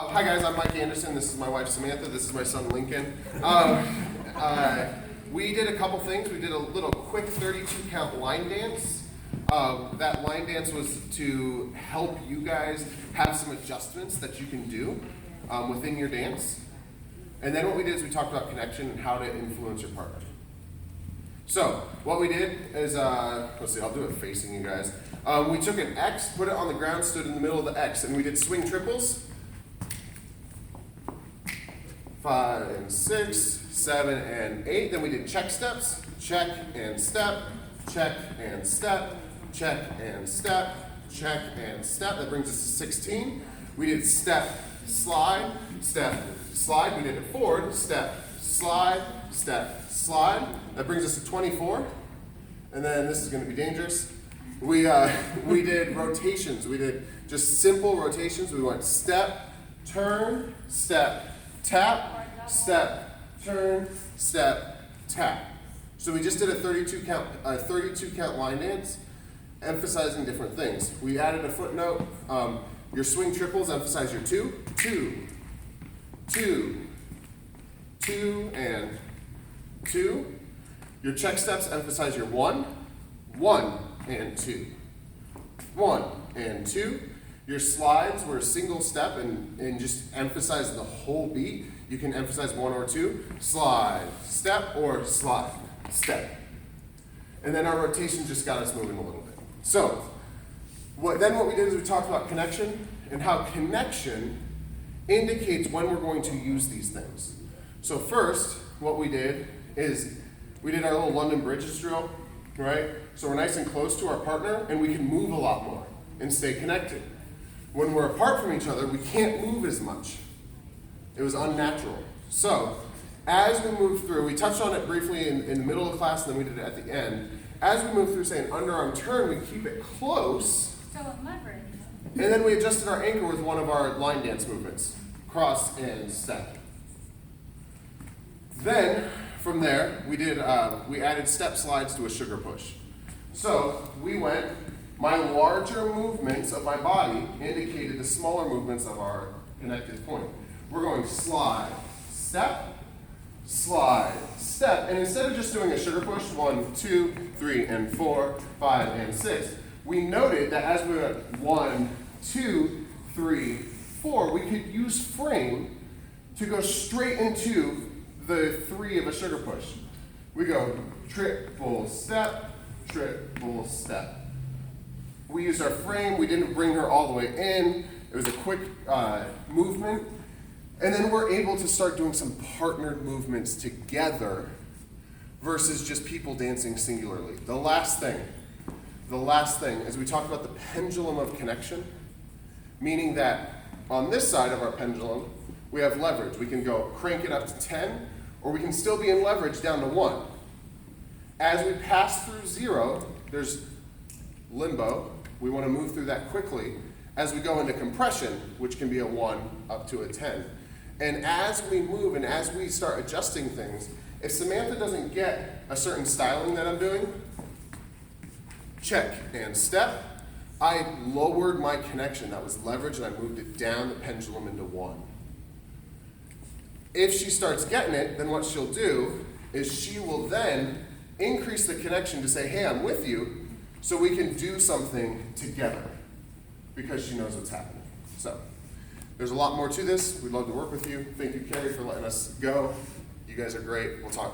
Hi guys, I'm Mike Anderson. This is my wife Samantha. This is my son Lincoln. We did a couple things. We did a little quick 32 count line dance. That line dance was to help you guys have some adjustments that you can do within your dance. And then what we did is we talked about connection and how to influence your partner. So what we did is, let's see, I'll do it facing you guys. We took an X, put it on the ground, stood in the middle of the X, and we did swing triples. 5 and 6, 7 and 8. Then we did check steps, check and step, check and step, check and step, check and step. That brings us to 16. We did step, slide, slide. We did a forward, step, slide, slide. That brings us to 24. And then this is going to be dangerous. We did rotations. We did just simple rotations. We went step, turn, step, tap, step, turn, step, tap. So we just did a 32 count line dance, emphasizing different things. We added a footnote. Your swing triples emphasize your 2, 2, 2, 2, and 2. Your check steps emphasize your 1, 1, and 2, 1, and 2. Your slides were a single step and just emphasize the whole beat. You can emphasize 1 or 2. Slide, step, or slide, step. And then our rotation just got us moving a little bit. So, what we did is we talked about connection and how connection indicates when we're going to use these things. So first, what we did is we did our little London Bridges drill, right? So we're nice and close to our partner and we can move a lot more and stay connected. When we're apart from each other, we can't move as much. It was unnatural. So, as we move through, we touched on it briefly in the middle of class, and then we did it at the end. As we move through, say, an underarm turn, we keep it close. So leverage. And then we adjusted our anchor with one of our line dance movements. Cross and step. Then, from there, we added step slides to a sugar push. So, we went, my larger movements of my body indicated the smaller movements of our connected point. We're going slide, step, and instead of just doing a sugar push, 1, 2, 3, and 4, 5, and 6, we noted that as we went 1, 2, 3, 4, we could use frame to go straight into the 3 of a sugar push. We go triple step, triple step. We used our frame, we didn't bring her all the way in. It was a quick movement. And then we're able to start doing some partnered movements together versus just people dancing singularly. The last thing is we talked about the pendulum of connection, meaning that on this side of our pendulum, we have leverage. We can go crank it up to 10, or we can still be in leverage down to 1. As we pass through 0, there's limbo. We want to move through that quickly as we go into compression, which can be a 1 up to a 10. And as we move and as we start adjusting things, if Samantha doesn't get a certain styling that I'm doing, check and step, I lowered my connection. That was leverage, and I moved it down the pendulum into 1. If she starts getting it, then what she'll do is she will then increase the connection to say, hey, I'm with you, so we can do something together, because she knows what's happening. So, there's a lot more to this. We'd love to work with you. Thank you, Carrie, for letting us go. You guys are great. We'll talk.